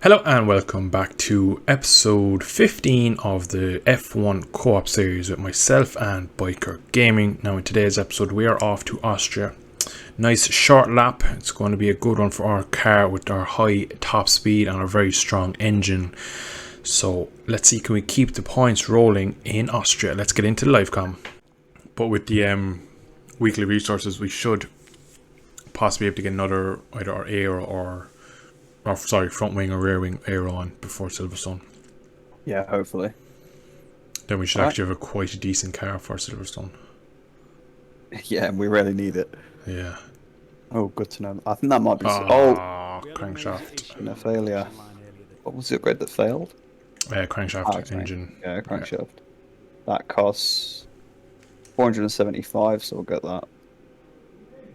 Hello and welcome back to episode 15 of the F1 co-op series with myself and Biker Gaming. Now in today's episode we are off to Austria. Nice short lap. It's going to be a good one for our car with our high top speed and our very strong engine. So let's see, can we keep the points rolling in Austria? Let's get into the live com. But with the weekly resources we should possibly be able to get another either our air or front wing or rear wing aero on before Silverstone. Yeah, hopefully. Then we should actually have a quite a decent car for Silverstone. Yeah, and we really need it. Yeah. Oh, good to know. I think that might be... Crankshaft. In a failure. What was the upgrade that failed? Crankshaft engine. Yeah, crankshaft. Yeah. That costs 475, so we'll get that.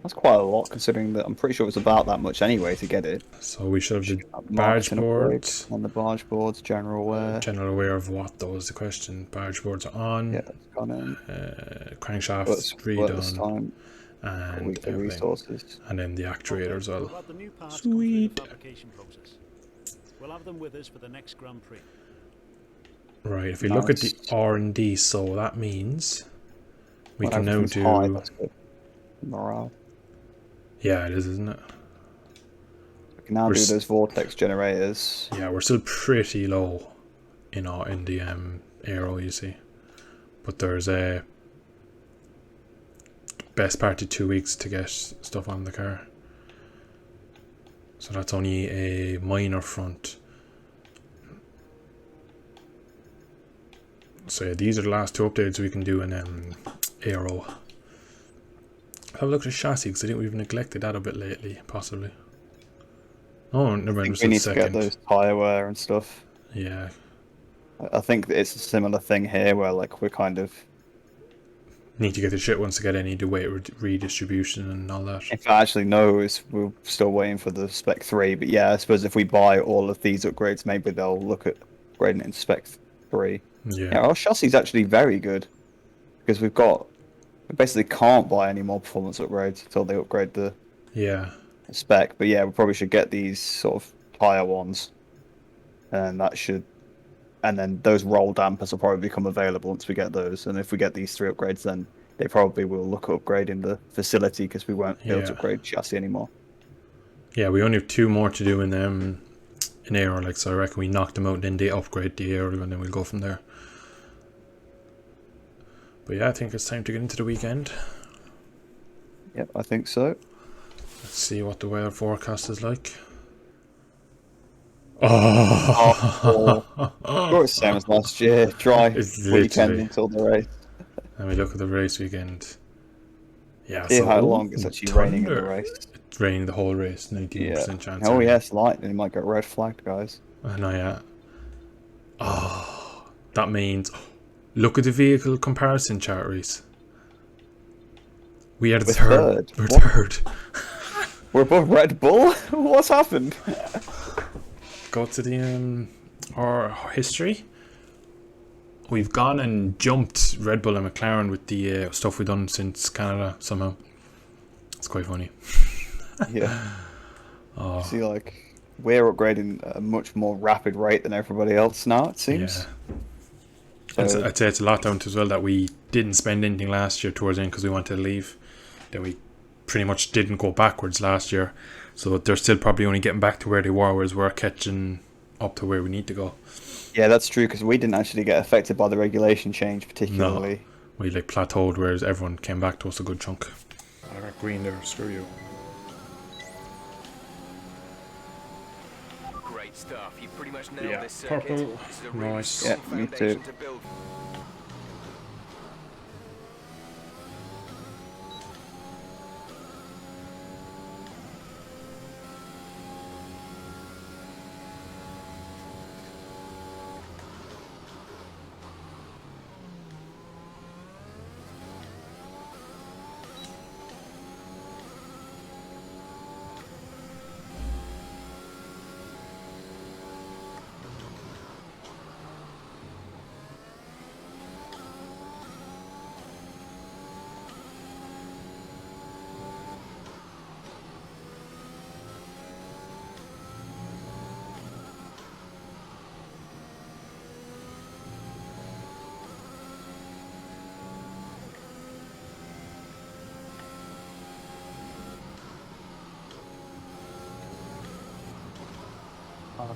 That's quite a lot, considering that I'm pretty sure it's about that much anyway to get it. So we should have the barge boards. On the barge boards, general wear. General aware of what, though, is the question. Barge boards are on. Yeah, it's gone in. Crankshaft's redone. And the resources. And then the actuator as well. Sweet. We'll have them with us for the next Grand Prix. Right, if we look at the R&D, so that means we can now do... High, that's good. Morale. Yeah, it is, isn't it? We can now do those vortex generators. Yeah, we're still pretty low in the aero, you see. But there's a best part of 2 weeks to get stuff on the car. So that's only a minor front. So yeah, these are the last two updates we can do in aero. Have a look at the chassis, because I think we've neglected that a bit lately, possibly. Oh, never mind. We need to get those tyre wear and stuff. Yeah. I think it's a similar thing here, where like we're kind of need to get the shit ones to get any weight redistribution and all that. If I actually know, we're still waiting for the Spec 3, but yeah, I suppose if we buy all of these upgrades, maybe they'll look at upgrading it in Spec 3. Yeah, our chassis is actually very good, because we basically can't buy any more performance upgrades until they upgrade the spec. But yeah, we probably should get these sort of tyre ones, and then those roll dampers will probably become available once we get those. And if we get these 3 upgrades, then they probably will look at upgrading the facility, because we won't be able to upgrade chassis anymore. Yeah, we only have 2 more to do in aero, so I reckon we knock them out and then they upgrade the aero and then we'll go from there. But yeah, I think it's time to get into the weekend. Yep, I think so. Let's see what the weather forecast is like. It's the same as last year. Dry weekend until the race. And we look at the race weekend. Yeah, see how long it's actually raining in the race. It's raining the whole race, 19% chance. Oh yes, lightning. It might get red flagged, guys. I know, yeah. Oh, that means... Look at the vehicle comparison chart, Rhys. We are third. We're third. We're above Red Bull? What's happened? Go to the our history. We've gone and jumped Red Bull and McLaren with the stuff we've done since Canada somehow. It's quite funny. Yeah. See, we're upgrading at a much more rapid rate than everybody else now, it seems. Yeah. So, I'd say it's a lot down to as well that we didn't spend anything last year towards the end because we wanted to leave. Then we pretty much didn't go backwards last year. So they're still probably only getting back to where they were, whereas we're catching up to where we need to go. Yeah, that's true, because we didn't actually get affected by the regulation change particularly. No, we plateaued, whereas everyone came back to us a good chunk. I got green there, screw you. Stuff. You pretty much nailed this circuit. Purple, nice. Yeah, me too.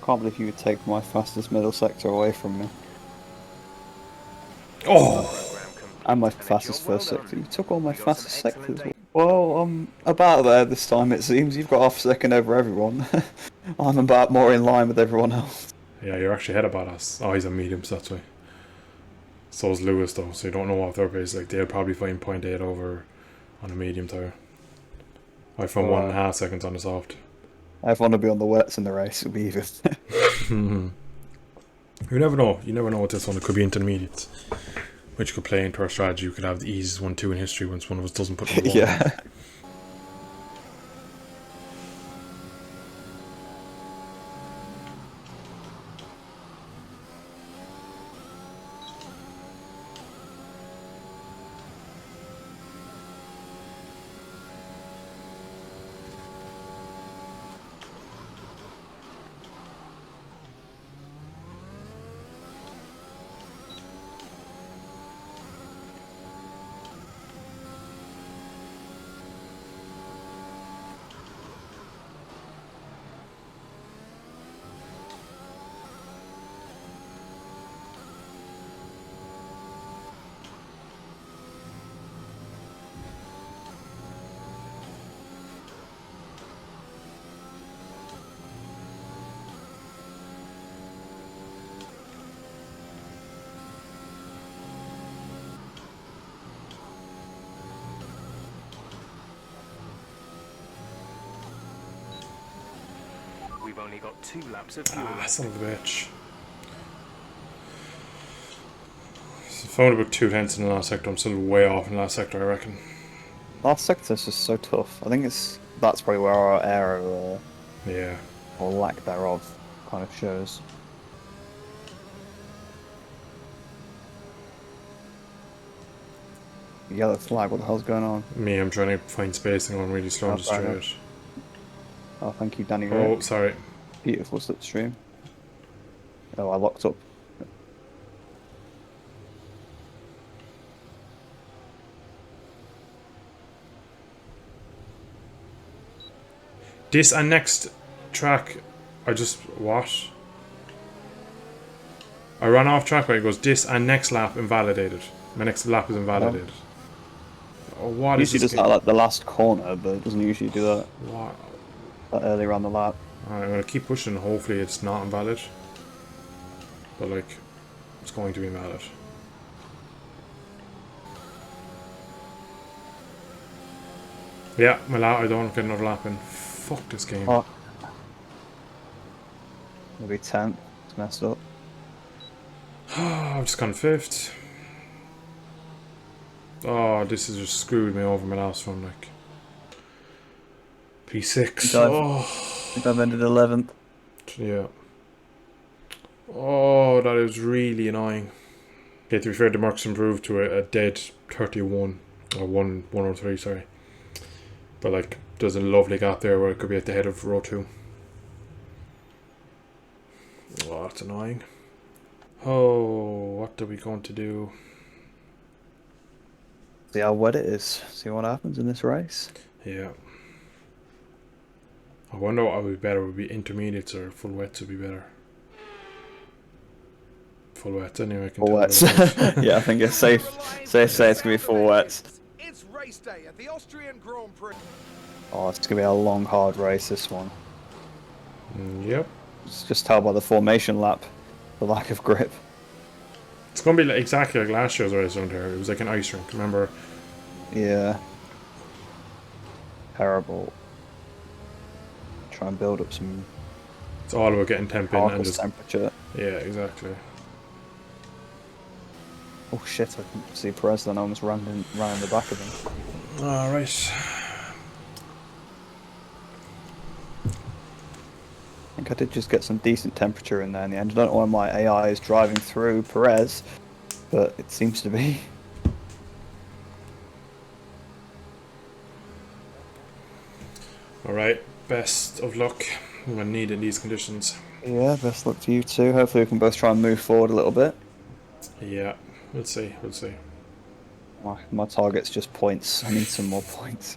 can't believe you would take my fastest middle sector away from me. Oh! And my fastest first sector. You took all my fastest sectors. Well, I'm about there this time, it seems. You've got half a second over everyone. I'm about more in line with everyone else. Yeah, you're actually ahead about us. Oh, he's a medium, so that's why. So is Lewis, though, so you don't know what their pace is like. They'll probably find 0.8 over on a medium tyre. I found 1.5 seconds on the soft. Everyone will be on the wets in the race. It'll be even. You never know. You never know with this one. It could be intermediates, which could play into our strategy. You could have the easiest 1-2 in history once one of us doesn't put in the wall. Yeah. We've only got 2 laps of fuel. Son of a bitch. So found about 2 tenths in the last sector. I'm still way off in the last sector, I reckon. Last sector is just so tough. I think that's probably where our error Yeah. or lack thereof kind of shows. Yellow flag, what the hell's going on? Me, I'm trying to find space and going really slow and just straight. Oh, thank you, Danny. Oh, sorry. Beautiful slipstream. Oh, I locked up. This and next track, I just what? I ran off track where it goes this and next lap invalidated. My next lap is invalidated. Oh, what is usually this does that like the last corner, but it doesn't usually do that. What? That early around the lap. I'm gonna keep pushing. Hopefully, it's not invalid. But like, it's going to be invalid. Yeah, my lap. I don't get another lap in. Fuck this game. Oh. Maybe 10th. It's messed up. I've just gone 5th. Oh, this has just screwed me over my last one. Like P6. I think I've ended 11th. Yeah. Oh, that is really annoying. Okay, to be fair, the marks improved to a dead 31 or 103. Sorry. But like, there's a lovely gap there where it could be at the head of row 2. Oh, that's annoying. Oh, what are we going to do? See how wet it is. See what happens in this race. Yeah. I wonder what would be better. Would be intermediates or full wets would be better. Full wets anyway. Full wets. Yeah, I think it's safe. Say it's gonna be full wets. It's race day at the Austrian Grand Prix. Oh, it's gonna be a long, hard race. This one. Yep. It's just tell by the formation lap, the lack of grip. It's going to be like exactly like last year's race around here. It was like an ice rink, remember? Yeah. Terrible. Try and build up some. It's all about getting temp in and just temperature. Yeah, exactly. Oh shit! I couldn't see Perez then. I almost ran in the back of him. All right. I think I did just get some decent temperature in there in the end. I don't know why my AI is driving through Perez, but it seems to be. Alright, best of luck when needed in these conditions. Yeah, best luck to you too. Hopefully we can both try and move forward a little bit. Yeah, we'll see. My target's just points. I need some more points.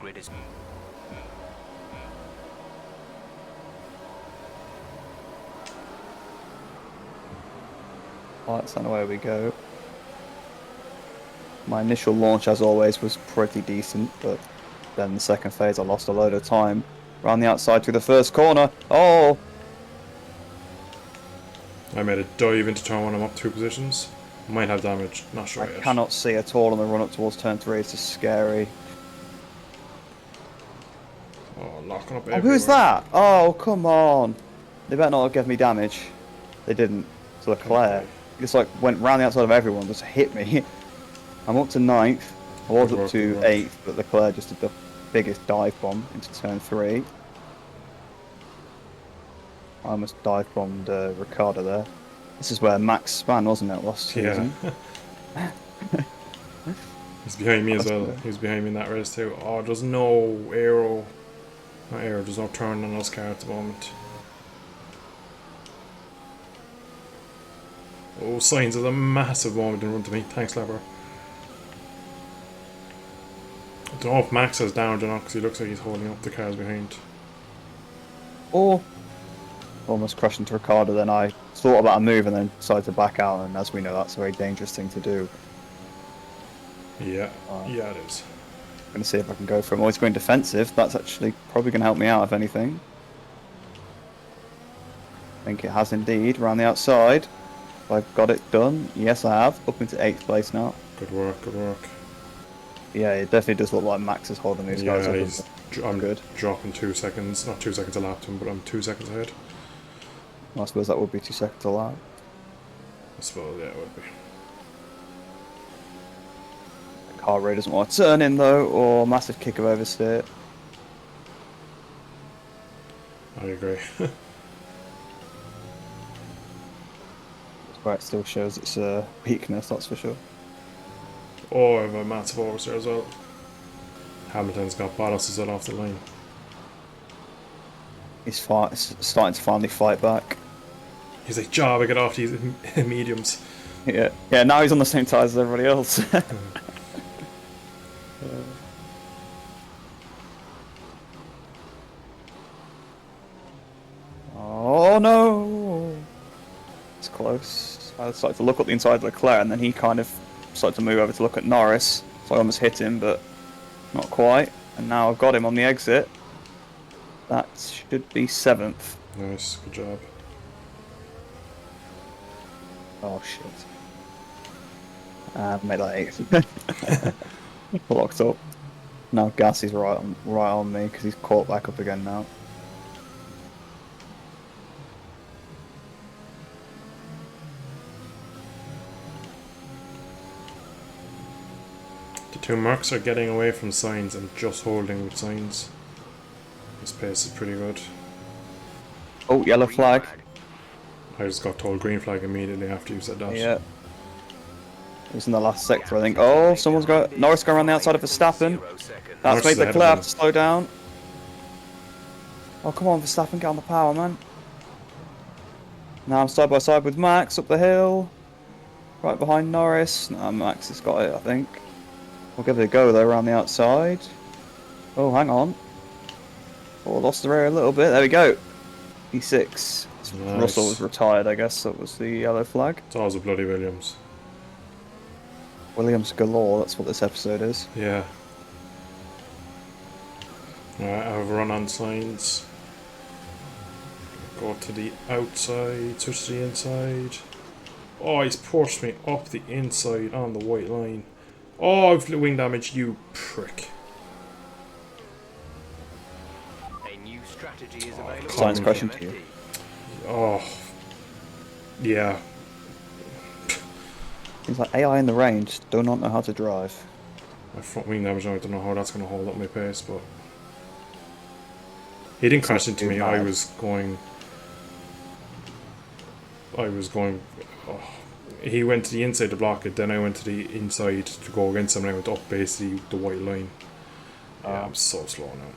grid is... Lights and away we go. My initial launch, as always, was pretty decent, but then the second phase I lost a load of time. Around the outside through the first corner. Oh! I made a dive into turn 1, I'm up 2 positions. Might have damage, not sure I yet. cannot see at all on the run up towards turn 3, it's just scary. Oh, locking up Oh, everywhere. who's that? Oh, come on. They better not have given me damage. They didn't. So Leclerc just like went round the outside of everyone, just hit me. I'm up to 9th. I was Good up work, to good work. 8th, but Leclerc just did the biggest dive bomb into turn 3. I almost dive bombed Ricardo there. This is where Max span, wasn't it, last season? Yeah. He's behind me as well. He was behind me in that race too. Oh, there's no aero. Not aero, there's no turn on this car at the moment. Oh, signs of a massive moment in front of me. Thanks, Lever. I don't know if Max is down or not because he looks like he's holding up the cars behind. Oh! Almost crashed into Ricardo, then I thought about a move and then decided to back out, and as we know, that's a very dangerous thing to do. Yeah, yeah it is. I'm going to see if I can go for him. Always going defensive. That's actually probably going to help me out, if anything. I think it has indeed. Around the outside. I've got it done. Yes, I have. Up into 8th place now. Good work, good work. Yeah, it definitely does look like Max is holding these guys up. I'm good. Dropping 2 seconds. Not 2 seconds a lap to him, but I'm 2 seconds ahead. I suppose that would be 2 seconds a lap. I suppose, yeah, it would be. Car Ray doesn't want to turn in though, or massive kick of oversteer. I agree. Where it still shows its weakness, that's for sure. Oh, I have a massive oversteer as well. Hamilton's got Bottas as well off the line. He's starting to finally fight back. He's like, job, I get off these mediums. Yeah, now he's on the same tyres as everybody else. Oh no! It's close. I started to look up the inside of Leclerc and then he kind of started to move over to look at Norris. So I almost hit him, but not quite. And now I've got him on the exit. That should be 7th. Nice, good job. Oh shit. I've made that 8th. Locked up. Now Gassie's right on me because he's caught back up again now. The 2 Mercs are getting away from Signs and just holding with Signs. His pace is pretty good. Oh, yellow flag. I just got told green flag immediately after you said that. Yeah. It was in the last sector, I think. Oh, someone's got Norris going around the outside of Verstappen. That's made Leclerc have to slow down. Oh, come on, Verstappen, get on the power, man. Now I'm side by side with Max up the hill. Right behind Norris. No, Max has got it, I think. We'll give it a go, though, around the outside. Oh, hang on. Oh, lost the rear a little bit. There we go. P6. Nice. Russell was retired, I guess. That was the yellow flag. It's always a bloody Williams. Williams galore, that's what this episode is. Yeah. Alright, I have a run on Signs. Go to the outside, switch to the inside. Oh, he's pushed me up the inside on the white line. Oh, I've wing damage, you prick. A new strategy is available. Signs crashing to you. Oh. Yeah. Things like AI in the range do not know how to drive. My front wing damage, I don't know how that's going to hold up my pace, but... He didn't crash into me, I was going... Oh. He went to the inside to block it, then I went to the inside to go against him, and I went up basically the white line. Yeah, I'm so slow now.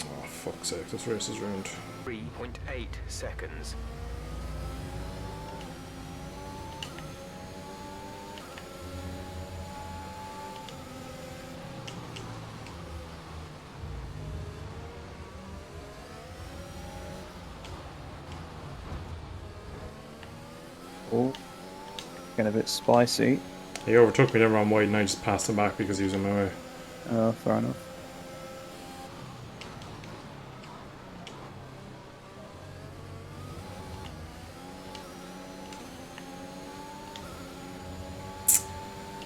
Oh, fuck's sake, this race is ruined. 3.8 seconds. Oh, getting a bit spicy. He overtook me there on wide and I just passed him back because he was in my way. Fair enough.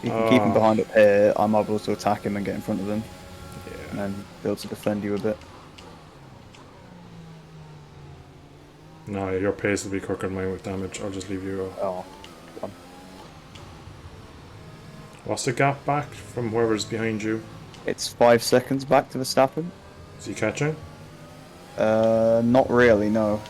You can keep him behind up here. I'm able to attack him and get in front of him. Yeah. And then be able to defend you a bit. No, your pace will be quicker than mine with damage. I'll just leave you go. Oh, God. What's the gap back from whoever's behind you? It's 5 seconds back to Verstappen. Is he catching? Not really, no.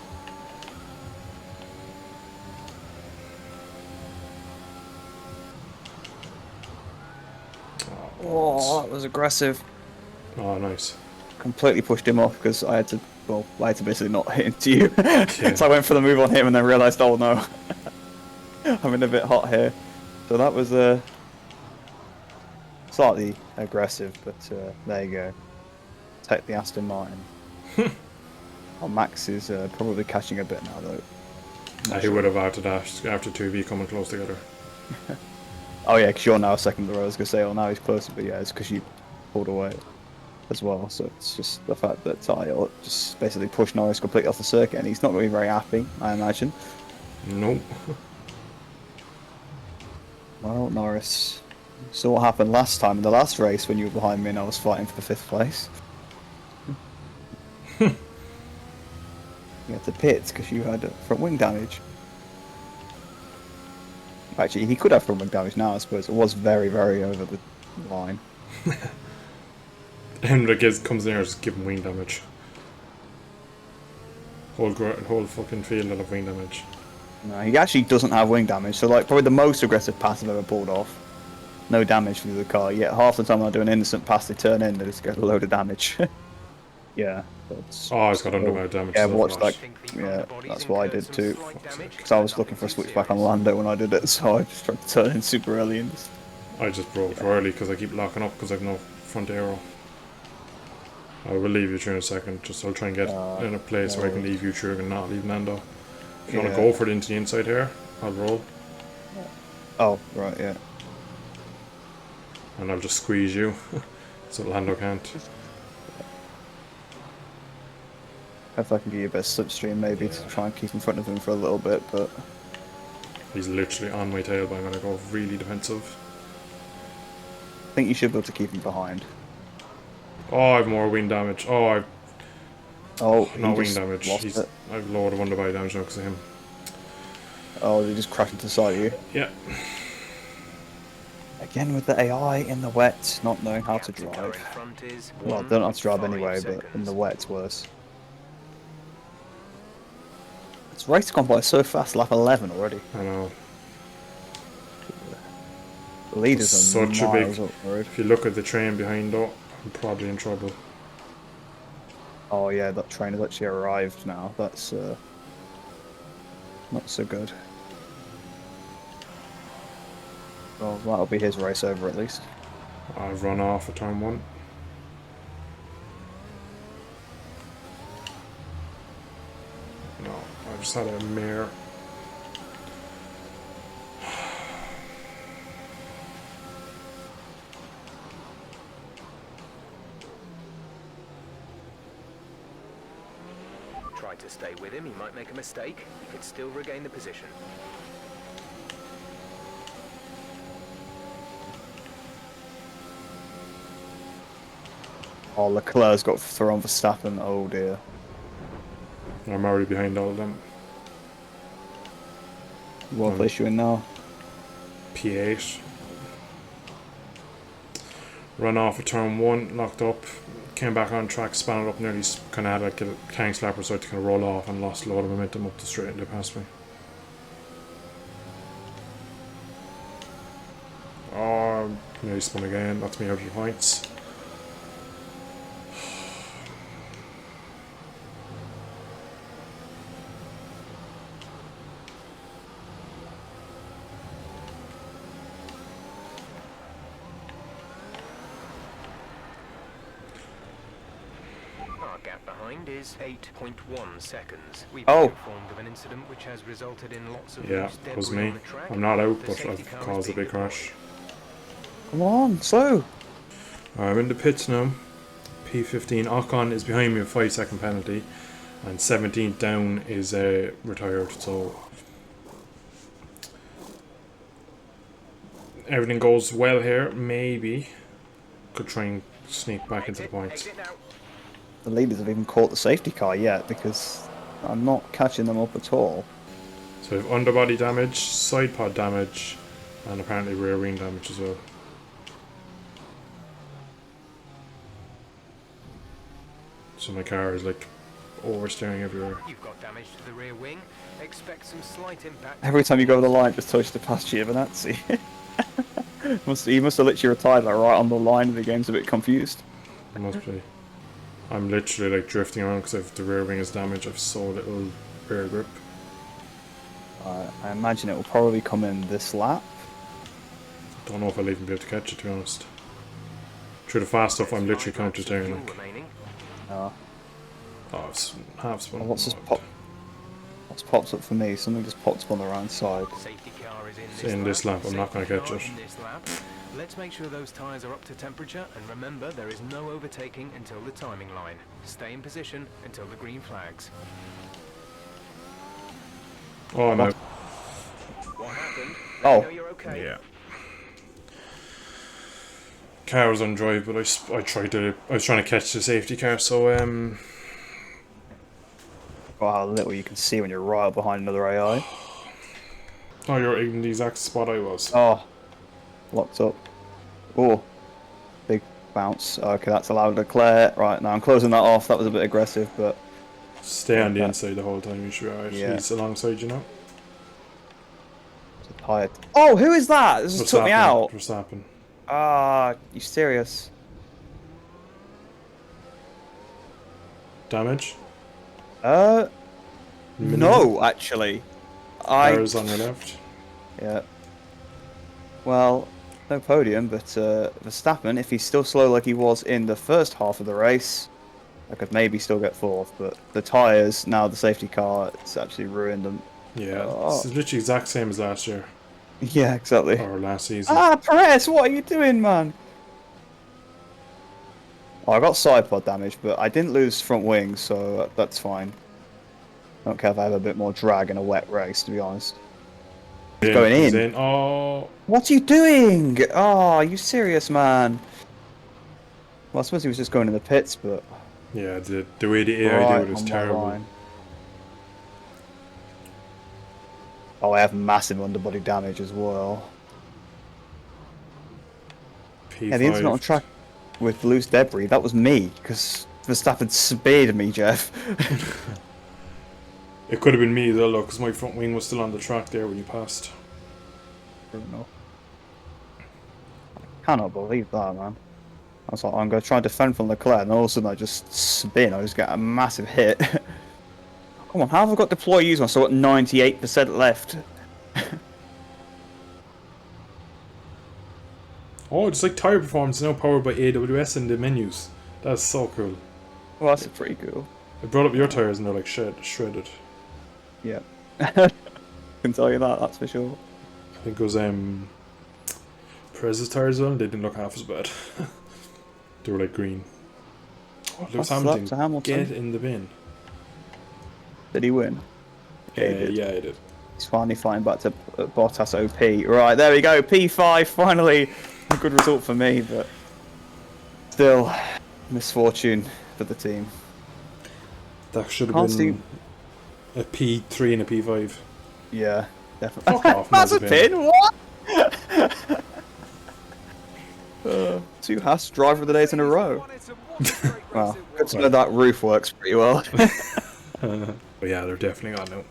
Oh, that was aggressive. Oh, nice. Completely pushed him off because I had to basically not hit into you. So I went for the move on him and then realised, oh no, I'm in a bit hot here. So that was slightly aggressive, but there you go. Take the Aston Martin. Oh, Max is probably catching a bit now though. He would have after that, after 2v coming close together. Oh yeah, because you're now second row. I was going to say, oh now he's closer, but yeah, it's because you pulled away as well. So it's just the fact that I just basically pushed Norris completely off the circuit, and he's not going to be very happy, I imagine. Nope. Well, Norris, saw what happened last time in the last race when you were behind me and I was fighting for 5th place. You had to pit because you had front wing damage. Actually, he could have front wing damage now, I suppose. It was very, very over the line. And the kid comes in here, just give him wing damage. Whole fucking field of wing damage. No, he actually doesn't have wing damage, so like probably the most aggressive pass I've ever pulled off. No damage for the car, yet half the time when I do an innocent pass they turn in, they just get a load of damage. Yeah. Oh, he's got undermount damage. Yeah, watch that. Yeah, that's what I did too. Because I was looking for a switchback on Lando when I did it, so I just tried to turn in super early and just... I just broke too early because I keep locking up because I've no front aero. I will leave you through in a second, just I'll try and get in a place where I can leave you through and not leave Nando. If you want to go for it into the inside here, I'll roll. Oh, right, yeah. And I'll just squeeze you, so Lando can't. If I can give you a bit of slipstream maybe to try and keep in front of him for a little bit, but... He's literally on my tail, but I'm going to go really defensive. I think you should be able to keep him behind. Oh, I have more wing damage. Oh, not wing damage. I've lowered of underbody damage now because of him. Oh, they just crashed into the side of you? Yeah. Again with the AI in the wet, not knowing how to drive. Well, they don't know how to drive anyway, but in the wet it's worse. This race gone by so fast, lap 11 already. I know. The leaders are such a big... up the road. If you look at the train behind, though, I'm probably in trouble. Oh yeah, that train has actually arrived now. That's not so good. Well, that'll be his race over at least. I've run off at turn 1. No, I just had a mare. Try to stay with him, he might make a mistake. You could still regain the position. Oh, Leclerc's got thrown for Verstappen. Oh dear. I'm already behind all of them. What place you in now? P8. Run off at turn 1, locked up. Came back on track, spun it up nearly, kind of had like a tank slapper, so I had to kind of roll off and lost a lot of momentum up the straight and they passed me. Oh, nearly spun again, knocked me out of the points. Gap behind is 8.1 seconds. We've Oh. been informed of an incident which has resulted in lots of Yeah, loose it was debris me. on the track. I'm not out, The but safety I've car is caused a being big crash. Come on, slow. I'm in the pits now. P15. Ocon is behind me with 5-second penalty. And 17th down is retired, so everything goes well here. Maybe could try and sneak back into the points. Exit now. The leaders have even caught the safety car yet because I'm not catching them up at all. So we have underbody damage, side pod damage, and apparently rear wing damage as well. So my car is like oversteering everywhere. You've got damage to the rear wing. Expect some slight impact. Every time you go over the line, just touch the past Giovinazzi. He must have literally retired like right on the line, and the game's a bit confused. It must be. I'm literally like drifting around because if the rear wing is damaged, I've so little rear grip. I imagine it will probably come in this lap. Don't know if I'll even be able to catch it, to be honest. Through the fast stuff, I'm literally counter steering like. Oh, it's half spun. What's this pop? What's popped up for me? Something just popped up on the right side. Safety car is In this lap, I'm not going to catch it. Let's make sure those tyres are up to temperature, and remember there is no overtaking until the timing line. Stay in position until the green flags. Oh no. What happened? Oh. I know you're okay. Yeah. Car was on drive, but I was trying to catch the safety car, so Oh, how little you can see when you're right behind another AI. Oh, you're in the exact spot I was. Oh, locked up. Oh, big bounce. Okay, that's allowed to clear. Right, now I'm closing that off. That was a bit aggressive, but Stay on the inside the whole time, you should be alright. Yeah. He's alongside you now. tired. Oh, who is that? This just took me out. What's happened? Ah, you serious? Damage? No, actually. Cars on your left. Yeah. Well, no podium, but Verstappen, if he's still slow like he was in the first half of the race, I could maybe still get fourth. But the tyres, now the safety car, it's actually ruined them. Yeah, Oh. it's literally exact same as last year. Yeah, exactly. Or last season. Ah, Perez, what are you doing, man? Oh, I got side pod damage, but I didn't lose front wings, so that's fine. I don't care if I have a bit more drag in a wet race, to be honest. He's going in. Oh. What are you doing? Oh, are you serious, man? Well, I suppose he was just going in the pits, but... Yeah, the way the AI do it is terrible. Line. Oh, I have massive underbody damage as well. P5. Yeah, the incident on track with loose debris, that was me, because Verstappen speared me, Jeff. It could have been me though, because my front wing was still on the track there when you passed. I don't know. I cannot believe that, man. I was like, I'm going to try and defend from Leclerc, and all of a sudden I just spin. I just get a massive hit. Come on, how have I got deploy use on? So I've got 98% left. Oh, it's like tyre performance now powered by AWS in the menus. That's so cool. Well, that's pretty cool. I brought up your tyres and they're like shredded. Yeah. Can tell you that, that's for sure. I think it was Perez's tyres on, they didn't look half as bad. They were like green. Oh, Lewis Hamilton, get in the bin. Did he win? Yeah, he did. He's finally flying back to Bottas OP. Right, there we go. P5, finally. A good result for me, but still misfortune for the team. That should have been a P3 and a P5. Yeah, definitely. Fuck off, Mazepin, what? Two Haas driver of the days in a row. Well, good to know that roof works pretty well. But yeah, they're definitely on now.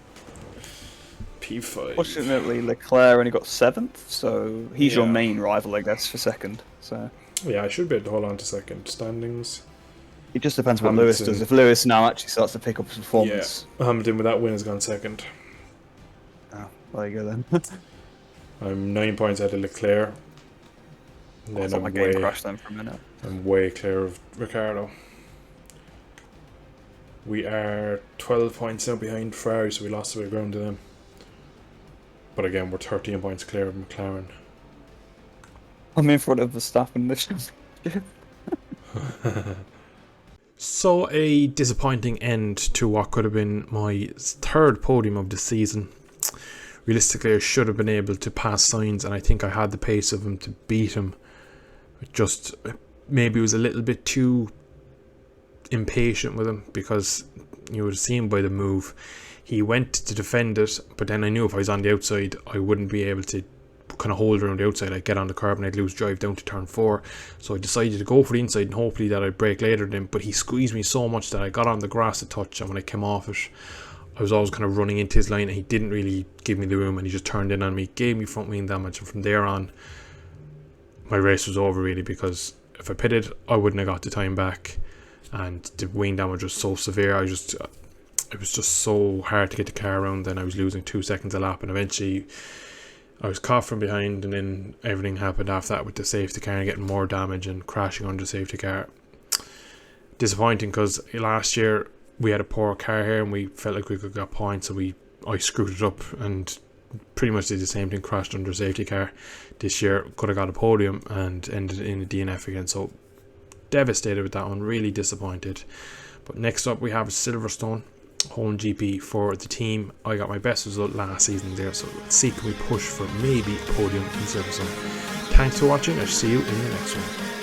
P5. Fortunately, Leclerc only got 7th, so he's your Yeah. main rival, I guess, for 2nd. So Yeah, I should be able to hold on to 2nd. Standings. it just depends what Hamilton. Lewis does. If Lewis now actually starts to pick up his performance, Hamilton with that win has gone 2nd. oh, there you go then. I'm 9 points out of Leclerc. And I then thought my game crashed then for a minute. I'm way clear of Ricardo. We are 12 points now behind Ferrari, so we lost a bit of ground to them. But again, we're 13 points clear of McLaren. I'm in front of Verstappen this year. So a disappointing end to what could have been my third podium of the season. Realistically, I should have been able to pass Sainz, and I think I had the pace of him to beat him. Just maybe was a little bit too impatient with him, because you would have seen by the move he went to defend it, but then I knew if I was on the outside I wouldn't be able to kind of hold around the outside. I'd get on the curb and I'd lose drive down to turn 4, so I decided to go for the inside and hopefully that I'd brake later than him, but he squeezed me so much that I got on the grass a touch, and when I came off it I was always kind of running into his line, and he didn't really give me the room, and he just turned in on me, gave me front wing damage, and from there on my race was over really, because if I pitted I wouldn't have got the time back, and the wing damage was so severe. It was just so hard to get the car around. Then I was losing 2 seconds a lap, and eventually I was caught from behind, and then everything happened after that with the safety car and getting more damage and crashing under the safety car. Disappointing, because last year we had a poor car here and we felt like we could get points, so I screwed it up and pretty much did the same thing, crashed under a safety car. This year could have got a podium and ended in a DNF again, so devastated with that one, really disappointed. But next up we have Silverstone home GP for the team. I got my best result last season there, so let's see can we push for maybe a podium in Silverstone. Thanks for watching. I'll see you in the next one.